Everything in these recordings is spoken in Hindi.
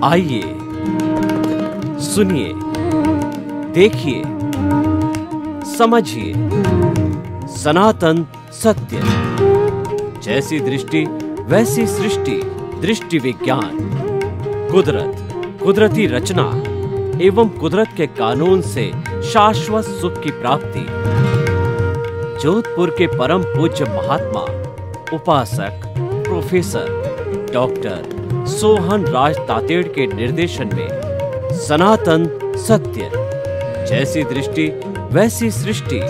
आइए, सुनिए, देखिए, समझिए सनातन सत्य। जैसी दृष्टि वैसी सृष्टि, दृष्टि विज्ञान। कुदरत, कुदरती रचना एवं कुदरत के कानून से शाश्वत सुख की प्राप्ति। जोधपुर के परम पूज्य महात्मा उपासक प्रोफेसर डॉक्टर सोहन राज तातेड़ के निर्देशन में सनातन सत्य। जैसी दृष्टि वैसी सृष्टि,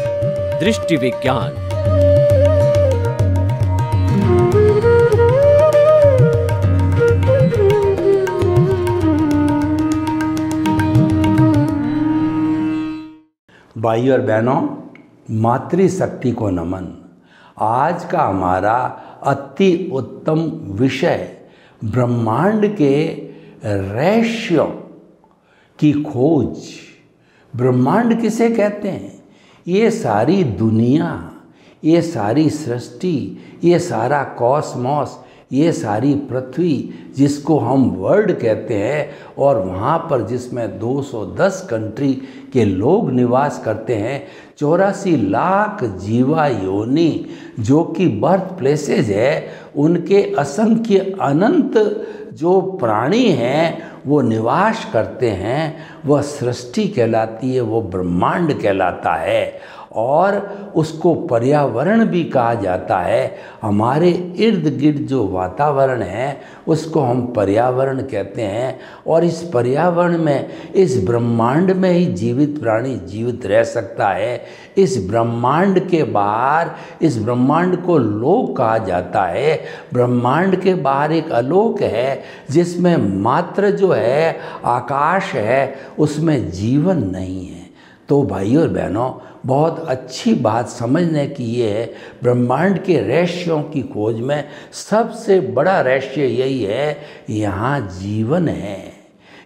दृष्टि विज्ञान। भाइयों और बहनों, मातृशक्ति को नमन। आज का हमारा अति उत्तम विषय ब्रह्मांड के रहस्यों की खोज। ब्रह्मांड किसे कहते हैं? ये सारी दुनिया, ये सारी सृष्टि, ये सारा कॉस्मॉस, ये सारी पृथ्वी जिसको हम वर्ल्ड कहते हैं, और वहाँ पर जिसमें 210 कंट्री के लोग निवास करते हैं, 84 लाख जीवा योनि जो कि बर्थ प्लेसेज है, उनके असंख्य अनंत जो प्राणी हैं वो निवास करते हैं, वह सृष्टि कहलाती है, वो ब्रह्मांड कहलाता है। और उसको पर्यावरण भी कहा जाता है। हमारे इर्द गिर्द जो वातावरण है उसको हम पर्यावरण कहते हैं। और इस पर्यावरण में, इस ब्रह्मांड में ही जीवित प्राणी जीवित रह सकता है। इस ब्रह्मांड के बाहर, इस ब्रह्मांड को लोक कहा जाता है। ब्रह्मांड के बाहर एक अलोक है जिसमें मात्र जो है आकाश है, उसमें जीवन नहीं है। तो भाइयों और बहनों, बहुत अच्छी बात समझने की ये है, ब्रह्मांड के रहस्यों की खोज में सबसे बड़ा रहस्य यही है, यहाँ जीवन है।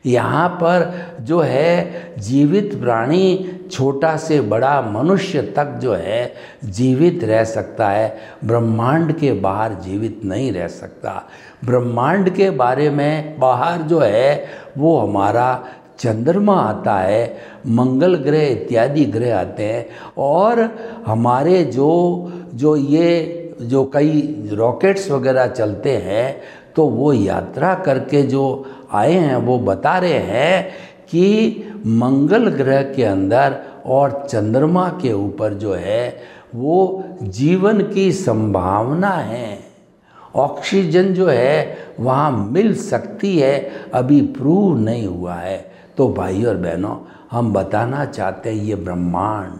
यहाँ पर जो है जीवित प्राणी, छोटा से बड़ा मनुष्य तक जो है जीवित रह सकता है। ब्रह्मांड के बाहर जीवित नहीं रह सकता। ब्रह्मांड के बारे में बाहर जो है वो हमारा चंद्रमा आता है, मंगल ग्रह इत्यादि ग्रह आते हैं। और हमारे जो कई रॉकेट्स वगैरह चलते हैं, तो वो यात्रा करके जो आए हैं वो बता रहे हैं कि मंगल ग्रह के अंदर और चंद्रमा के ऊपर जो है वो जीवन की संभावना है। ऑक्सीजन जो है वहाँ मिल सकती है, अभी प्रूव नहीं हुआ है। तो भाइयों और बहनों, हम बताना चाहते हैं ये ब्रह्मांड,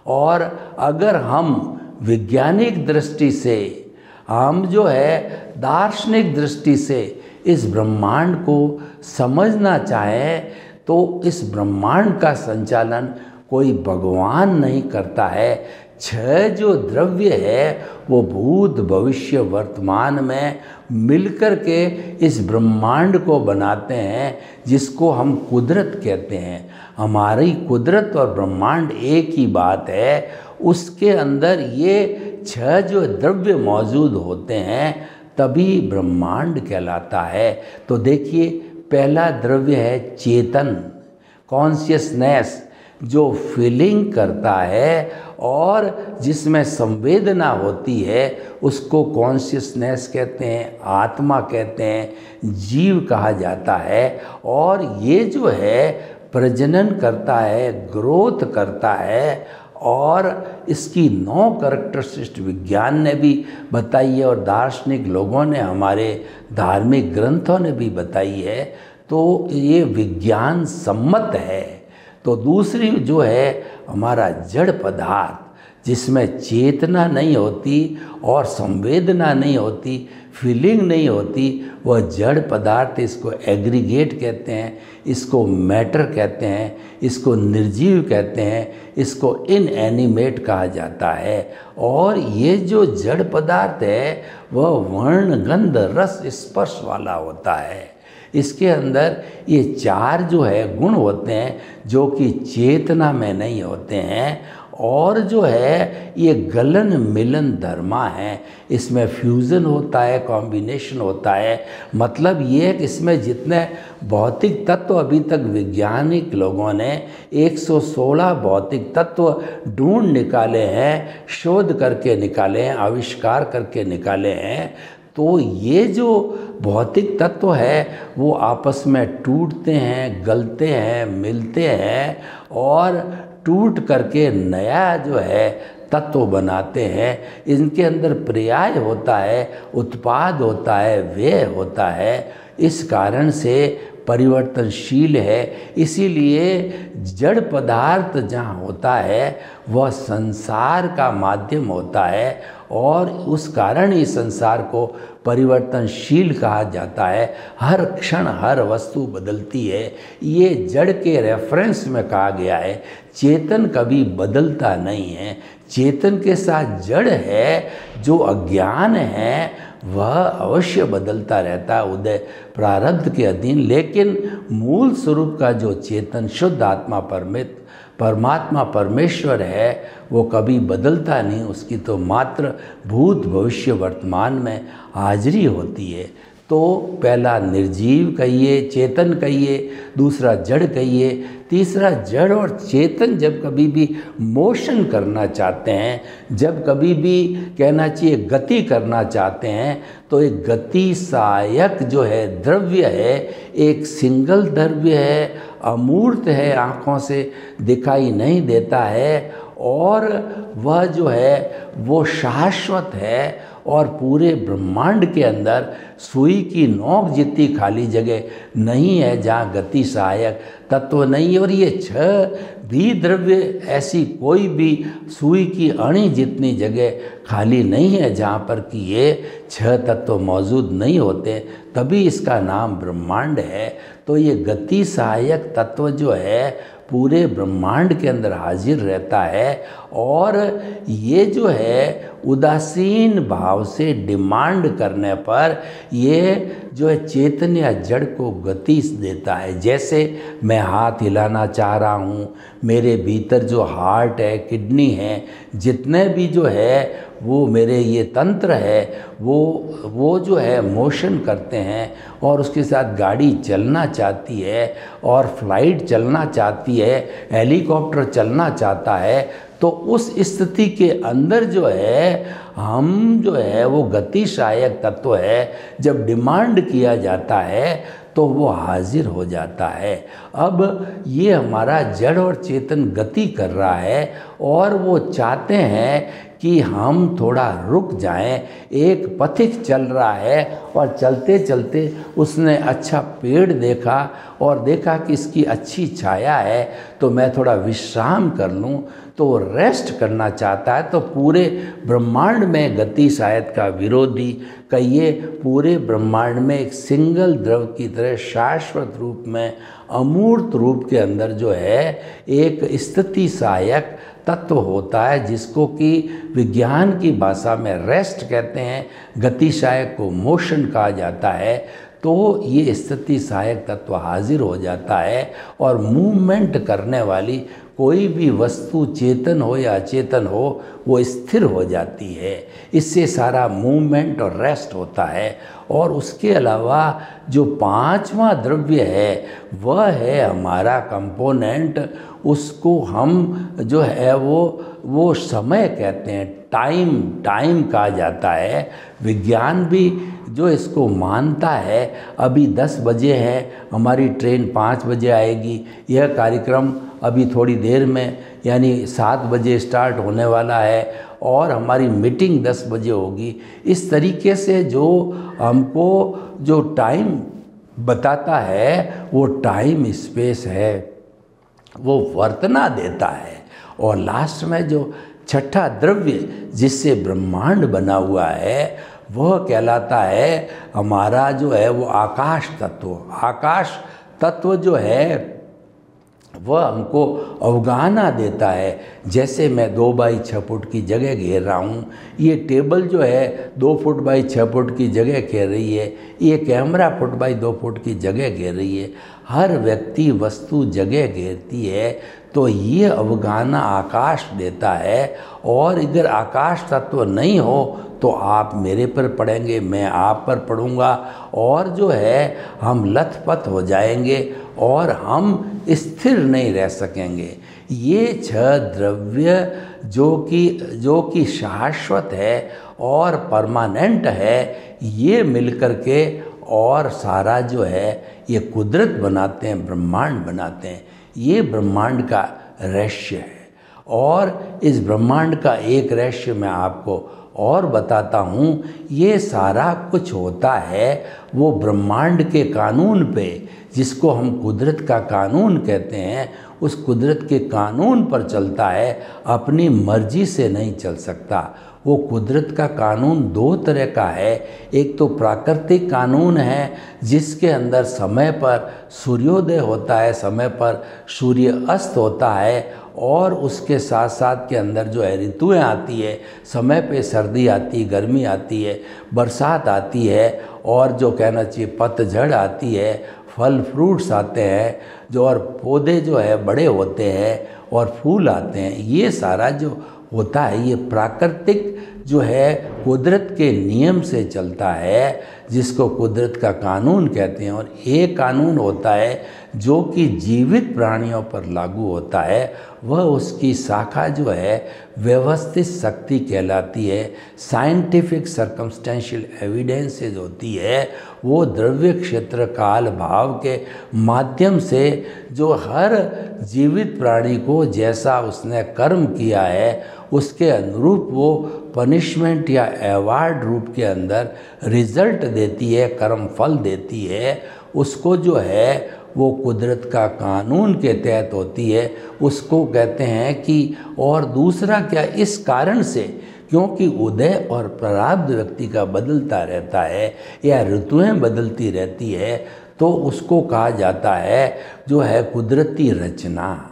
और अगर हम वैज्ञानिक दृष्टि से, हम जो है दार्शनिक दृष्टि से इस ब्रह्मांड को समझना चाहें, तो इस ब्रह्मांड का संचालन कोई भगवान नहीं करता है। 6 जो द्रव्य है वो भूत भविष्य वर्तमान में मिलकर के इस ब्रह्मांड को बनाते हैं, जिसको हम कुदरत कहते हैं। हमारी कुदरत और ब्रह्मांड एक ही बात है। उसके अंदर ये 6 जो द्रव्य मौजूद होते हैं, तभी ब्रह्मांड कहलाता है। तो देखिए, पहला द्रव्य है चेतन, कॉन्शियसनेस, जो फीलिंग करता है और जिसमें संवेदना होती है, उसको कॉन्शियसनेस कहते हैं, आत्मा कहते हैं, जीव कहा जाता है। और ये जो है प्रजनन करता है, ग्रोथ करता है, और इसकी 9 कैरेक्टरिस्टिक्स विज्ञान ने भी बताई है और दार्शनिक लोगों ने, हमारे धार्मिक ग्रंथों ने भी बताई है। तो ये विज्ञान सम्मत है। तो दूसरी जो है हमारा जड़ पदार्थ, जिसमें चेतना नहीं होती और संवेदना नहीं होती, फीलिंग नहीं होती, वह जड़ पदार्थ। इसको एग्रीगेट कहते हैं, इसको मैटर कहते हैं, इसको निर्जीव कहते हैं, इसको इनएनिमेट कहा जाता है। और ये जो जड़ पदार्थ है वह वर्ण, गंध, रस, स्पर्श वाला होता है। इसके अंदर ये 4 जो है गुण होते हैं जो कि चेतना में नहीं होते हैं। और जो है ये गलन मिलन धर्मा है, इसमें फ्यूज़न होता है, कॉम्बिनेशन होता है। मतलब ये है कि इसमें जितने भौतिक तत्व अभी तक वैज्ञानिक लोगों ने 116 भौतिक तत्व ढूंढ निकाले हैं, शोध करके निकाले हैं, आविष्कार करके निकाले हैं, तो ये जो भौतिक तत्व है वो आपस में टूटते हैं, गलते हैं, मिलते हैं और टूट करके नया जो है तत्व बनाते हैं। इनके अंदर पर्याय होता है, उत्पाद होता है, व्यय होता है। इस कारण से परिवर्तनशील है। इसीलिए जड़ पदार्थ जहाँ होता है वह संसार का माध्यम होता है और उस कारण ही संसार को परिवर्तनशील कहा जाता है। हर क्षण हर वस्तु बदलती है। ये जड़ के रेफरेंस में कहा गया है। चेतन कभी बदलता नहीं है। चेतन के साथ जड़ है, जो अज्ञान है वह अवश्य बदलता रहता है उदय प्रारब्ध के अधीन, लेकिन मूल स्वरूप का जो चेतन शुद्ध आत्मा परमात्मा परमेश्वर है वो कभी बदलता नहीं। उसकी तो मात्र भूत भविष्य वर्तमान में हाजिरी होती है। तो पहला निर्जीव कहिए, चेतन कहिए, दूसरा जड़ कहिए, तीसरा जड़ और चेतन जब कभी भी मोशन करना चाहते हैं, जब कभी भी कहना चाहिए गति करना चाहते हैं, तो एक गति सहायक जो है द्रव्य है, एक सिंगल द्रव्य है, अमूर्त है, आँखों से दिखाई नहीं देता है और वह जो है वो शाश्वत है और पूरे ब्रह्मांड के अंदर सुई की नोक जितनी खाली जगह नहीं है जहाँ गति सहायक तत्व नहीं है। और ये छह भी द्रव्य ऐसी कोई भी सुई की अणी जितनी जगह खाली नहीं है जहाँ पर कि ये छह तत्व मौजूद नहीं होते, तभी इसका नाम ब्रह्मांड है। तो ये गति सहायक तत्व जो है पूरे ब्रह्मांड के अंदर हाजिर रहता है और ये जो है उदासीन भाव से डिमांड करने पर ये जो है चेतन या जड़ को गति देता है। जैसे मैं हाथ हिलाना चाह रहा हूँ, मेरे भीतर जो हार्ट है, किडनी है, जितने भी जो है वो मेरे ये तंत्र है वो जो है मोशन करते हैं और उसके साथ गाड़ी चलना चाहती है और फ्लाइट चलना चाहती है, हेलीकॉप्टर चलना चाहता है। तो उस स्थिति के अंदर जो है हम जो है वो गति सहायक तत्व है, जब डिमांड किया जाता है तो वो हाजिर हो जाता है। अब ये हमारा जड़ और चेतन गति कर रहा है और वो चाहते हैं कि हम थोड़ा रुक जाएं। एक पथिक चल रहा है और चलते चलते उसने अच्छा पेड़ देखा और देखा कि इसकी अच्छी छाया है तो मैं थोड़ा विश्राम कर लूं, तो रेस्ट करना चाहता है। तो पूरे ब्रह्मांड में गति सहायक का विरोधी कहिए, पूरे ब्रह्मांड में एक सिंगल द्रव की तरह शाश्वत रूप में अमूर्त रूप के अंदर जो है एक स्थिति सहायक तत्व होता है, जिसको कि विज्ञान की भाषा में रेस्ट कहते हैं, गति सहायक को मोशन कहा जाता है। तो ये स्थिति सहायक तत्व हाजिर हो जाता है और मूवमेंट करने वाली कोई भी वस्तु चेतन हो या अचेतन हो वो स्थिर हो जाती है। इससे सारा मूवमेंट और रेस्ट होता है। और उसके अलावा जो पांचवा द्रव्य है वह है हमारा कंपोनेंट, उसको हम जो है वो समय कहते हैं, टाइम कहा जाता है। विज्ञान भी जो इसको मानता है, अभी 10 बजे है, हमारी ट्रेन 5 बजे आएगी, यह कार्यक्रम अभी थोड़ी देर में यानी 7 बजे स्टार्ट होने वाला है और हमारी मीटिंग 10 बजे होगी। इस तरीके से जो हमको जो टाइम बताता है वो टाइम स्पेस है, वो वर्तना देता है। और लास्ट में जो छठा द्रव्य जिससे ब्रह्मांड बना हुआ है वह कहलाता है हमारा जो है वो आकाश तत्व। आकाश तत्व जो है वह हमको अवगाहना देता है। जैसे मैं 2 बाई 6 फुट की जगह घेर रहा हूँ, ये टेबल जो है 2 फुट बाई 6 फुट की जगह घेर रही है, ये कैमरा फुट बाई 2 फुट की जगह घेर रही है। हर व्यक्ति वस्तु जगह घेरती है तो ये अवगाहना आकाश देता है। और अगर आकाश तत्व नहीं हो तो आप मेरे पर पड़ेंगे, मैं आप पर पड़ूंगा, और जो है हम लथपथ हो जाएंगे और हम स्थिर नहीं रह सकेंगे। ये 6 द्रव्य जो कि शाश्वत है और परमानेंट है, ये मिलकर के और सारा जो है ये कुदरत बनाते हैं, ब्रह्मांड बनाते हैं। ये ब्रह्मांड का रहस्य है। और इस ब्रह्मांड का एक रहस्य मैं आपको और बताता हूँ। ये सारा कुछ होता है वो ब्रह्मांड के कानून पे, जिसको हम कुदरत का कानून कहते हैं, उस कुदरत के कानून पर चलता है, अपनी मर्जी से नहीं चल सकता। वो कुदरत का कानून 2 तरह का है। एक तो प्राकृतिक कानून है, जिसके अंदर समय पर सूर्योदय होता है, समय पर सूर्य अस्त होता है, और उसके साथ साथ के अंदर जो है ऋतुएं आती है, समय पे सर्दी आती, गर्मी आती है, बरसात आती है, और जो कहना चाहिए पतझड़ आती है, फल फ्रूट्स आते हैं, जो और पौधे जो है बड़े होते हैं और फूल आते हैं। ये सारा जो होता है ये प्राकृतिक जो है कुदरत के नियम से चलता है, जिसको कुदरत का कानून कहते हैं। और एक कानून होता है जो कि जीवित प्राणियों पर लागू होता है, वह उसकी शाखा जो है व्यवस्थित शक्ति कहलाती है। साइंटिफिक सर्कमस्टेंशियल एविडेंसेस होती है, वो द्रव्य क्षेत्र काल भाव के माध्यम से जो हर जीवित प्राणी को जैसा उसने कर्म किया है उसके अनुरूप वो पनिशमेंट या अवार्ड रूप के अंदर रिजल्ट देती है, कर्म फल देती है। उसको जो है वो कुदरत का कानून के तहत होती है, उसको कहते हैं कि। और दूसरा क्या, इस कारण से क्योंकि उदय और प्रारब्ध व्यक्ति का बदलता रहता है या ऋतुएं बदलती रहती है, तो उसको कहा जाता है जो है कुदरती रचना।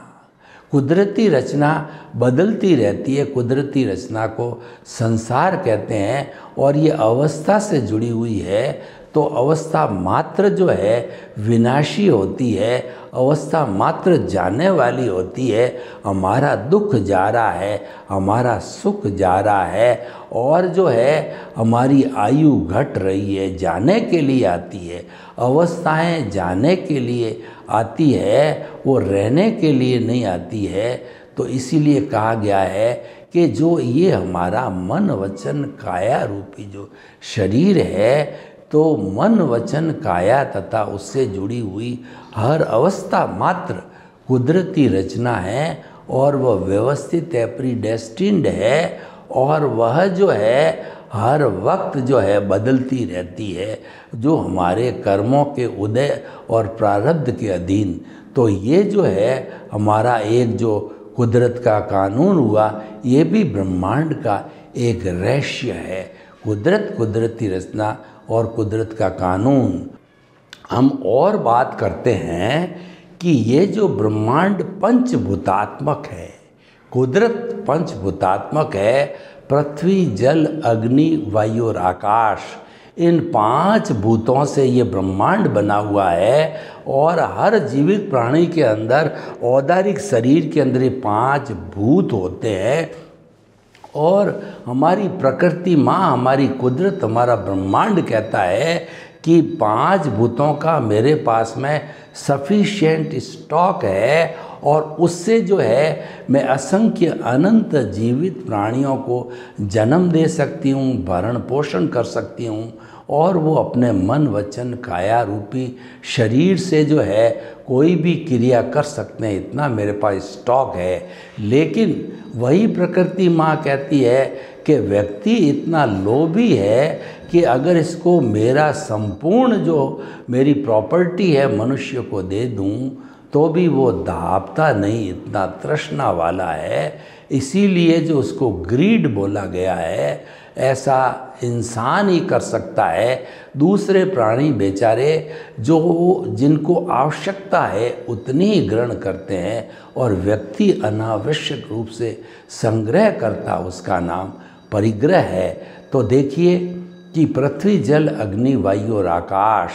कुदरती रचना बदलती रहती है, कुदरती रचना को संसार कहते हैं। और ये अवस्था से जुड़ी हुई है, तो अवस्था मात्र जो है विनाशी होती है, अवस्था मात्र जाने वाली होती है। हमारा दुख जा रहा है, हमारा सुख जा रहा है, और जो है हमारी आयु घट रही है, जाने के लिए आती है। अवस्थाएं जाने के लिए आती है, वो रहने के लिए नहीं आती है। तो इसीलिए कहा गया है कि जो ये हमारा मन वचन काया रूपी जो शरीर है, तो मन वचन काया तथा उससे जुड़ी हुई हर अवस्था मात्र कुदरती रचना है, और वह व्यवस्थित है, प्रीडेस्टिन्ड है, और वह जो है हर वक्त जो है बदलती रहती है, जो हमारे कर्मों के उदय और प्रारब्ध के अधीन। तो ये जो है हमारा एक जो कुदरत का कानून हुआ, ये भी ब्रह्मांड का एक रहस्य है। कुदरत, कुदरती रचना और कुदरत का कानून। हम और बात करते हैं कि ये जो ब्रह्मांड पंचभूतात्मक है, कुदरत पंचभूतात्मक है। पृथ्वी, जल, अग्नि, वायु और आकाश, इन 5 भूतों से ये ब्रह्मांड बना हुआ है। और हर जीवित प्राणी के अंदर, औदारिक शरीर के अंदर ये 5 भूत होते हैं। और हमारी प्रकृति माँ, हमारी कुदरत, हमारा ब्रह्मांड कहता है कि 5 भूतों का मेरे पास में सफिशिएंट स्टॉक है, और उससे जो है मैं असंख्य अनंत जीवित प्राणियों को जन्म दे सकती हूँ, भरण पोषण कर सकती हूँ, और वो अपने मन वचन काया रूपी शरीर से जो है कोई भी क्रिया कर सकते हैं, इतना मेरे पास स्टॉक है। लेकिन वही प्रकृति माँ कहती है कि व्यक्ति इतना लोभी है कि अगर इसको मेरा संपूर्ण जो मेरी प्रॉपर्टी है मनुष्य को दे दूं, तो भी वो दाबता नहीं, इतना तृष्णा वाला है। इसीलिए जो उसको ग्रीड बोला गया है, ऐसा इंसान ही कर सकता है। दूसरे प्राणी बेचारे जो जिनको आवश्यकता है उतनी ही ग्रहण करते हैं, और व्यक्ति अनावश्यक रूप से संग्रह करता, उसका नाम परिग्रह है। तो देखिए कि पृथ्वी, जल, अग्नि, वायु और आकाश,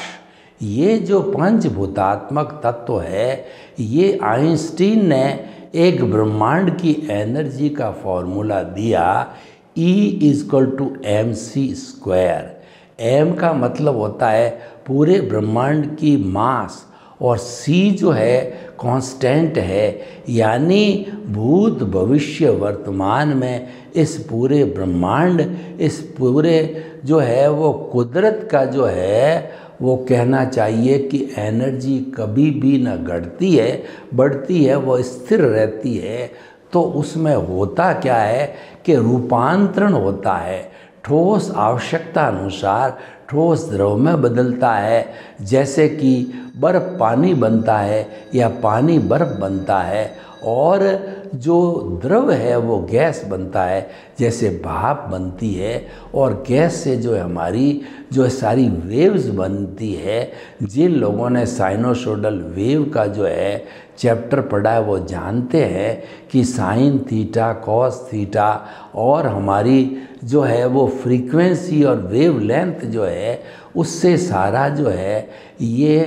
ये जो पंचभूतात्मक तत्व है, ये आइंस्टीन ने एक ब्रह्मांड की एनर्जी का फॉर्मूला दिया, E=mc²। m का मतलब होता है पूरे ब्रह्मांड की मास, और c जो है कांस्टेंट है, यानी भूत भविष्य वर्तमान में इस पूरे ब्रह्मांड, इस पूरे जो है वो कुदरत का जो है वो कहना चाहिए कि एनर्जी कभी भी न घटती है बढ़ती है, वो स्थिर रहती है। तो उसमें होता क्या है कि रूपांतरण होता है, ठोस आवश्यकता अनुसार ठोस द्रव में बदलता है। जैसे कि बर्फ़ पानी बनता है या पानी बर्फ़ बनता है, और जो द्रव है वो गैस बनता है, जैसे भाप बनती है। और गैस से जो हमारी जो सारी वेव्स बनती है, जिन लोगों ने साइनोसोडल वेव का जो है चैप्टर पढ़ा है वो जानते हैं कि साइन थीटा कॉस थीटा और हमारी जो है वो फ्रीक्वेंसी और वेव लेंथ जो है उससे सारा जो है ये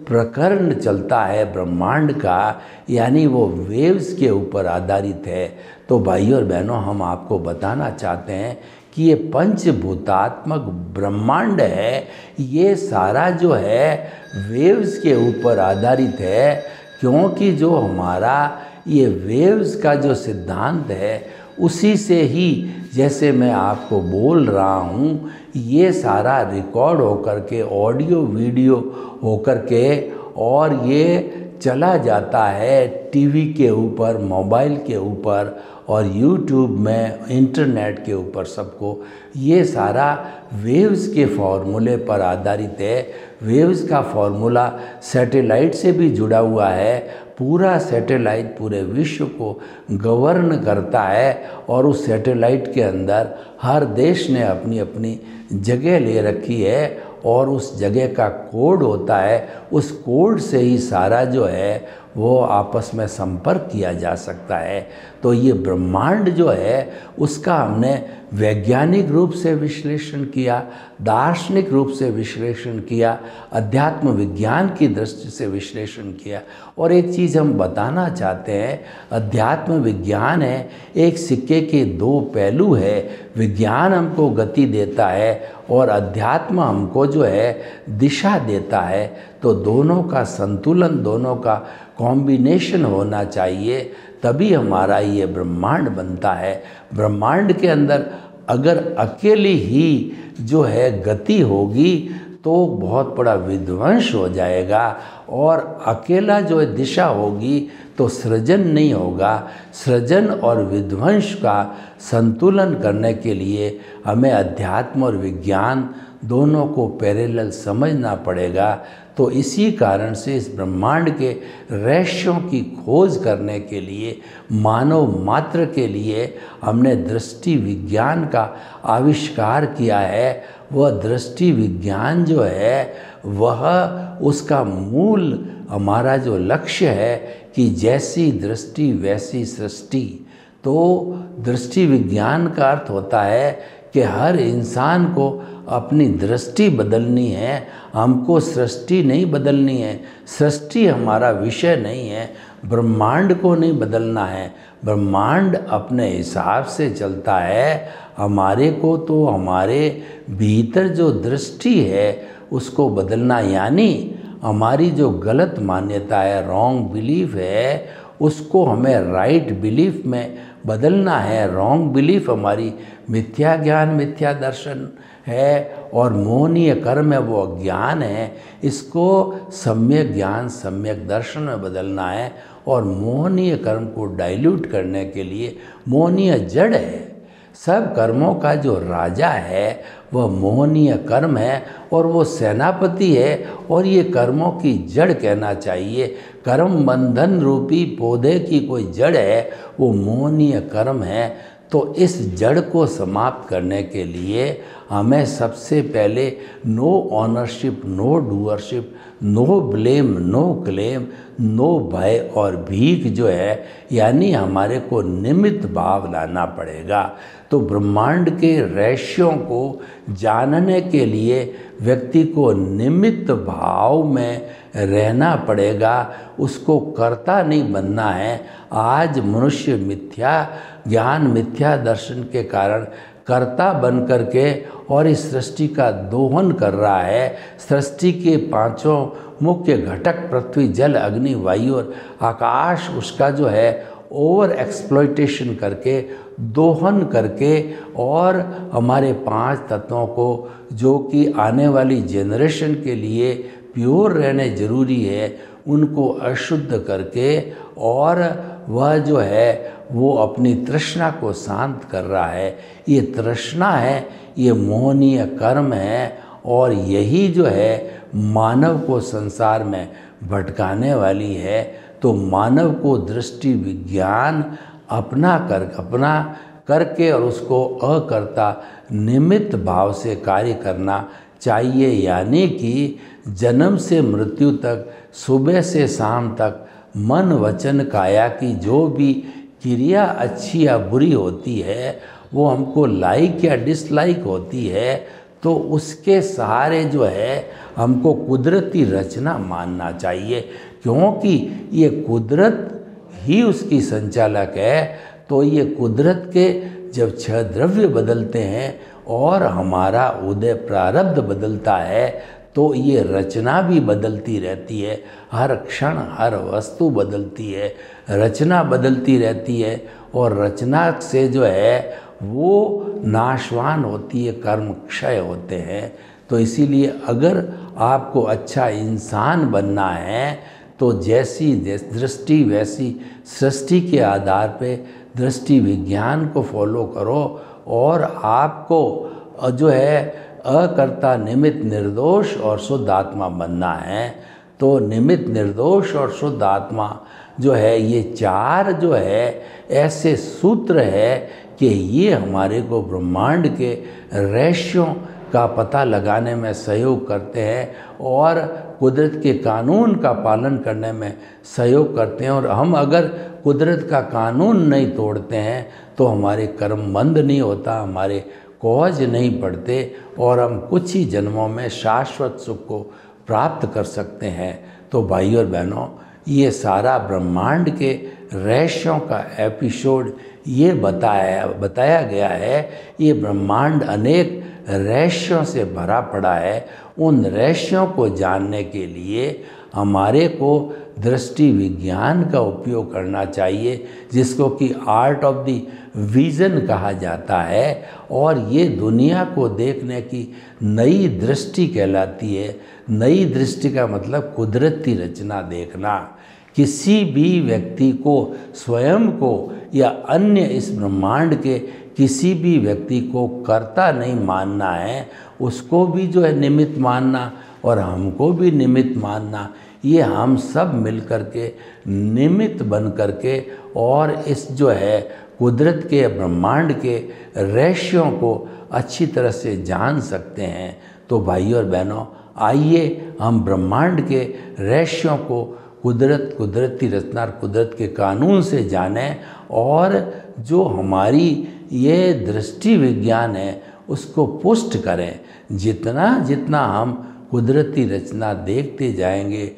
प्रकरण चलता है ब्रह्मांड का, यानी वो वेव्स के ऊपर आधारित है। तो भाइयों और बहनों, हम आपको बताना चाहते हैं कि ये पंचभूतात्मक ब्रह्मांड है, ये सारा जो है वेव्स के ऊपर आधारित है। क्योंकि जो हमारा ये वेव्स का जो सिद्धांत है उसी से ही, जैसे मैं आपको बोल रहा हूँ, ये सारा रिकॉर्ड होकर के ऑडियो वीडियो होकर के और ये चला जाता है टीवी के ऊपर, मोबाइल के ऊपर और यूट्यूब में, इंटरनेट के ऊपर सबको। ये सारा वेव्स के फॉर्मूले पर आधारित है। वेव्स का फॉर्मूला सैटेलाइट से भी जुड़ा हुआ है। पूरा सैटेलाइट पूरे विश्व को गवर्न करता है, और उस सैटेलाइट के अंदर हर देश ने अपनी अपनी जगह ले रखी है, और उस जगह का कोड होता है। उस कोड से ही सारा जो है वो आपस में संपर्क किया जा सकता है। तो ये ब्रह्मांड जो है उसका हमने वैज्ञानिक रूप से विश्लेषण किया, दार्शनिक रूप से विश्लेषण किया, अध्यात्म विज्ञान की दृष्टि से विश्लेषण किया। और एक चीज़ हम बताना चाहते हैं, अध्यात्म विज्ञान है, एक सिक्के के दो पहलू है। विज्ञान हमको गति देता है और अध्यात्म हमको जो है दिशा देता है। तो दोनों का संतुलन, दोनों का कॉम्बिनेशन होना चाहिए, तभी हमारा ये ब्रह्मांड बनता है। ब्रह्मांड के अंदर अगर अकेली ही जो है गति होगी तो बहुत बड़ा विध्वंस हो जाएगा, और अकेला जो दिशा होगी तो सृजन नहीं होगा। सृजन और विध्वंस का संतुलन करने के लिए हमें अध्यात्म और विज्ञान दोनों को पैरेलल समझना पड़ेगा। तो इसी कारण से इस ब्रह्मांड के रहस्यों की खोज करने के लिए, मानव मात्र के लिए हमने दृष्टि विज्ञान का आविष्कार किया है। वह दृष्टि विज्ञान जो है वह उसका मूल हमारा जो लक्ष्य है कि जैसी दृष्टि वैसी सृष्टि। तो दृष्टि विज्ञान का अर्थ होता है कि हर इंसान को अपनी दृष्टि बदलनी है, हमको सृष्टि नहीं बदलनी है। सृष्टि हमारा विषय नहीं है, ब्रह्मांड को नहीं बदलना है। ब्रह्मांड अपने हिसाब से चलता है, हमारे को तो हमारे भीतर जो दृष्टि है उसको बदलना, यानी हमारी जो गलत मान्यता है, रॉन्ग बिलीफ है, उसको हमें राइट बिलीफ में बदलना है। रॉन्ग बिलीफ हमारी मिथ्या ज्ञान, मिथ्या दर्शन है, और मोहनीय कर्म है वो अज्ञान है। इसको सम्यक ज्ञान, सम्यक दर्शन में बदलना है। और मोहनीय कर्म को डाइल्यूट करने के लिए, मोहनीय जड़ है, सब कर्मों का जो राजा है वह मोहनीय कर्म है, और वो सेनापति है, और ये कर्मों की जड़ कहना चाहिए। कर्म बंधन रूपी पौधे की कोई जड़ है, वो मोहनीय कर्म है। तो इस जड़ को समाप्त करने के लिए हमें सबसे पहले no ownership, no doership, no blame, no claim, no भय और भीख जो है, यानी हमारे को निमित्त भाव लाना पड़ेगा। तो ब्रह्मांड के रहस्यों को जानने के लिए व्यक्ति को निमित्त भाव में रहना पड़ेगा, उसको कर्ता नहीं बनना है। आज मनुष्य मिथ्या ज्ञान, मिथ्या दर्शन के कारण कर्ता बन करके और इस सृष्टि का दोहन कर रहा है। सृष्टि के पांचों मुख्य घटक पृथ्वी, जल, अग्नि, वायु और आकाश, उसका जो है ओवर एक्सप्लॉयटेशन करके, दोहन करके, और हमारे 5 तत्वों को जो कि आने वाली जनरेशन के लिए प्योर रहने जरूरी है, उनको अशुद्ध करके, और वह जो है वो अपनी तृष्णा को शांत कर रहा है। ये तृष्णा है, ये मोहनीय कर्म है, और यही जो है मानव को संसार में भटकाने वाली है। तो मानव को दृष्टि विज्ञान अपना करके और उसको अकर्ता निमित्त भाव से कार्य करना चाहिए। यानी कि जन्म से मृत्यु तक, सुबह से शाम तक, मन वचन काया की जो भी क्रिया अच्छी या बुरी होती है, वो हमको लाइक या डिसलाइक होती है, तो उसके सहारे जो है हमको कुदरती रचना मानना चाहिए, क्योंकि ये कुदरत ही उसकी संचालक है। तो ये कुदरत के जब 6 द्रव्य बदलते हैं और हमारा उदय प्रारब्ध बदलता है, तो ये रचना भी बदलती रहती है। हर क्षण हर वस्तु बदलती है, रचना बदलती रहती है, और रचना से जो है वो नाशवान होती है, कर्म क्षय होते हैं। तो इसीलिए अगर आपको अच्छा इंसान बनना है, तो जैसी दृष्टि वैसी सृष्टि के आधार पे दृष्टि विज्ञान को फॉलो करो, और आपको जो है अकर्ता, निमित्त, निर्दोष और शुद्ध आत्मा बनना है। तो निमित्त, निर्दोष और शुद्ध आत्मा जो है, ये 4 जो है ऐसे सूत्र है कि ये हमारे को ब्रह्मांड के रहस्यों का पता लगाने में सहयोग करते हैं, और कुदरत के कानून का पालन करने में सहयोग करते हैं। और हम अगर कुदरत का कानून नहीं तोड़ते हैं, तो हमारे कर्म बंद नहीं होता, हमारे कौज नहीं पड़ते, और हम कुछ ही जन्मों में शाश्वत सुख को प्राप्त कर सकते हैं। तो भाई और बहनों, ये सारा ब्रह्मांड के रहस्यों का एपिसोड ये बताया गया है। ये ब्रह्मांड अनेक रहस्यों से भरा पड़ा है। उन रहस्यों को जानने के लिए हमारे को दृष्टि विज्ञान का उपयोग करना चाहिए, जिसको कि आर्ट ऑफ द विज़न कहा जाता है, और ये दुनिया को देखने की नई दृष्टि कहलाती है। नई दृष्टि का मतलब कुदरती रचना देखना। किसी भी व्यक्ति को, स्वयं को या अन्य इस ब्रह्मांड के किसी भी व्यक्ति को कर्ता नहीं मानना है, उसको भी जो है निमित्त मानना और हमको भी निमित्त मानना। ये हम सब मिल कर के निमित्त बन करके और इस जो है कुदरत के, ब्रह्मांड के रहस्यों को अच्छी तरह से जान सकते हैं। तो भाइयों और बहनों, आइए हम ब्रह्मांड के रहस्यों को कुदरती रचना, कुदरत के कानून से जानें, और जो हमारी ये दृष्टि विज्ञान है उसको पुष्ट करें। जितना जितना हम कुदरती रचना देखते जाएंगे,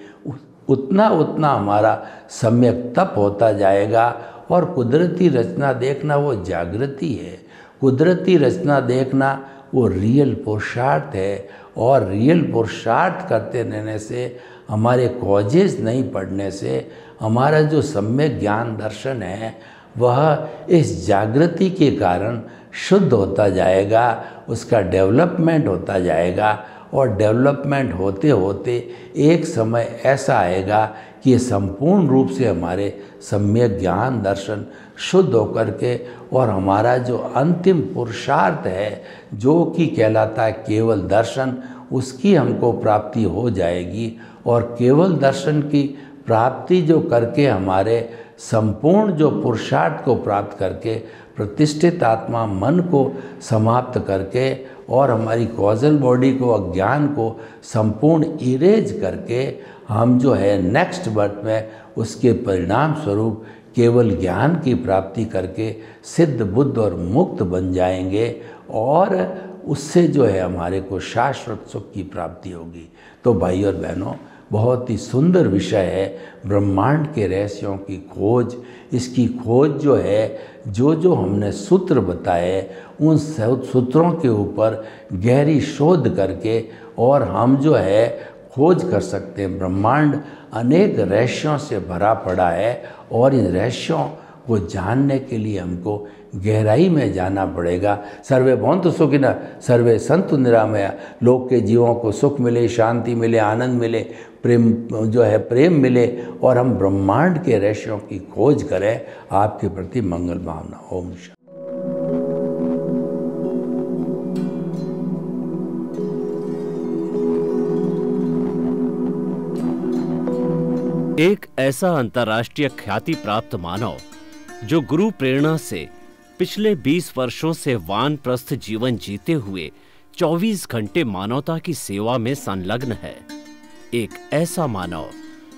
उतना उतना हमारा सम्यक तप होता जाएगा। और कुदरती रचना देखना वो जागृति है, कुदरती रचना देखना वो रियल पुरुषार्थ है। और रियल पुरुषार्थ करते रहने से, हमारे कॉजेज नहीं पढ़ने से, हमारा जो सम्यक ज्ञान दर्शन है वह इस जागृति के कारण शुद्ध होता जाएगा, उसका डेवलपमेंट होता जाएगा। और डेवलपमेंट होते होते एक समय ऐसा आएगा कि ये संपूर्ण रूप से हमारे सम्यक ज्ञान दर्शन शुद्ध होकर के, और हमारा जो अंतिम पुरुषार्थ है जो कि कहलाता है केवल दर्शन, उसकी हमको प्राप्ति हो जाएगी। और केवल दर्शन की प्राप्ति जो करके हमारे संपूर्ण जो पुरुषार्थ को प्राप्त करके प्रतिष्ठित आत्मा मन को समाप्त करके और हमारी कॉजल बॉडी को, अज्ञान को संपूर्ण इरेज करके हम जो है नेक्स्ट बर्थ में उसके परिणाम स्वरूप केवल ज्ञान की प्राप्ति करके सिद्ध बुद्ध और मुक्त बन जाएंगे और उससे जो है हमारे को शाश्वत सुख की प्राप्ति होगी। तो भाई और बहनों, बहुत ही सुंदर विषय है ब्रह्मांड के रहस्यों की खोज। इसकी खोज जो है, जो हमने सूत्र बताए उन सूत्रों के ऊपर गहरी शोध करके और हम जो है खोज कर सकते हैं। ब्रह्मांड अनेक रहस्यों से भरा पड़ा है और इन रहस्यों को जानने के लिए हमको गहराई में जाना पड़ेगा। सर्वे भवन्तु सुखिनः, सर्वे सन्तु निरामया। लोक के जीवों को सुख मिले, शांति मिले, आनंद मिले, प्रेम जो है प्रेम मिले और हम ब्रह्मांड के रहस्यों की खोज करें। आपके प्रति मंगल भावना। ओम शांति। एक ऐसा अंतर्राष्ट्रीय ख्याति प्राप्त मानव जो गुरु प्रेरणा से पिछले 20 वर्षों से वानप्रस्थ जीवन जीते हुए 24 घंटे मानवता की सेवा में संलग्न है। एक ऐसा मानव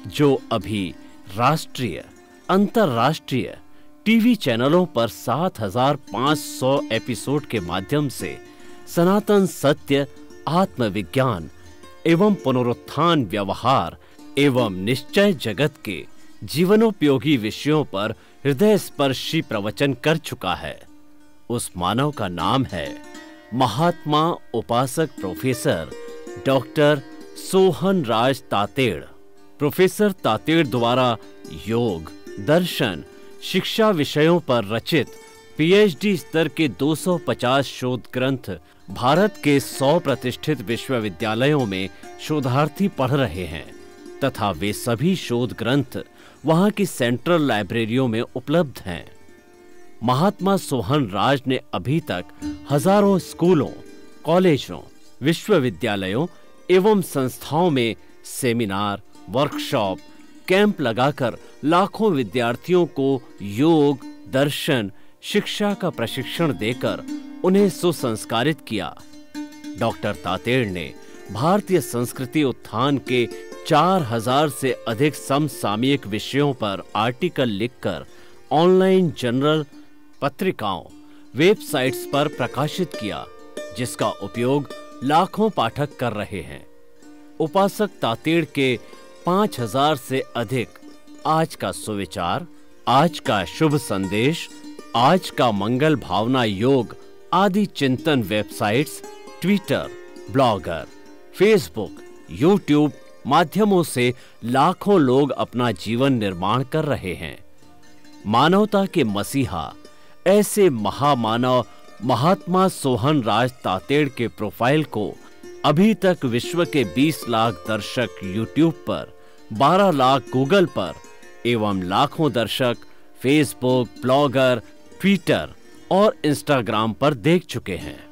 जो अभी राष्ट्रीय, अंतर्राष्ट्रीय टीवी चैनलों पर 7,500 एपिसोड के माध्यम से सनातन सत्य, आत्मविज्ञान एवं पुनरुत्थान, व्यवहार एवं निश्चय जगत के जीवनोपयोगी विषयों पर हृदय स्पर्शी प्रवचन कर चुका है। उस मानव का नाम है महात्मा उपासक प्रोफेसर डॉक्टर सोहन राज तातेड़। प्रोफेसर तातेड़ द्वारा योग, दर्शन, शिक्षा विषयों पर रचित पीएचडी स्तर के 250 शोध ग्रंथ भारत के 100 प्रतिष्ठित विश्वविद्यालयों में शोधार्थी पढ़ रहे हैं तथा वे सभी शोध ग्रंथ वहां की सेंट्रल लाइब्रेरियों में उपलब्ध हैं। महात्मा सोहन राज ने अभी तक हजारों स्कूलों, कॉलेजों, विश्वविद्यालयों एवं संस्थाओं में सेमिनार, वर्कशॉप, कैंप लगाकर लाखों विद्यार्थियों को योग, दर्शन, शिक्षा का प्रशिक्षण देकर उन्हें सुसंस्कारित किया। डॉक्टर तातेड़ ने भारतीय संस्कृति उत्थान के 4000 से अधिक समसामयिक विषयों पर आर्टिकल लिखकर ऑनलाइन जर्नल, पत्रिकाओं, वेबसाइट्स पर प्रकाशित किया, जिसका उपयोग लाखों पाठक कर रहे हैं। उपासक तातेड़ के 5000 से अधिक आज का सुविचार, आज का शुभ संदेश, आज का मंगल भावना योग आदि चिंतन websites, Twitter, blogger, Facebook, YouTube माध्यमों से लाखों लोग अपना जीवन निर्माण कर रहे हैं। मानवता के मसीहा ऐसे महामानव महात्मा सोहन राज तातेड़ के प्रोफाइल को अभी तक विश्व के 20 लाख दर्शक यूट्यूब पर, 12 लाख गूगल पर एवं लाखों दर्शक फेसबुक, ब्लॉगर, ट्विटर और इंस्टाग्राम पर देख चुके हैं।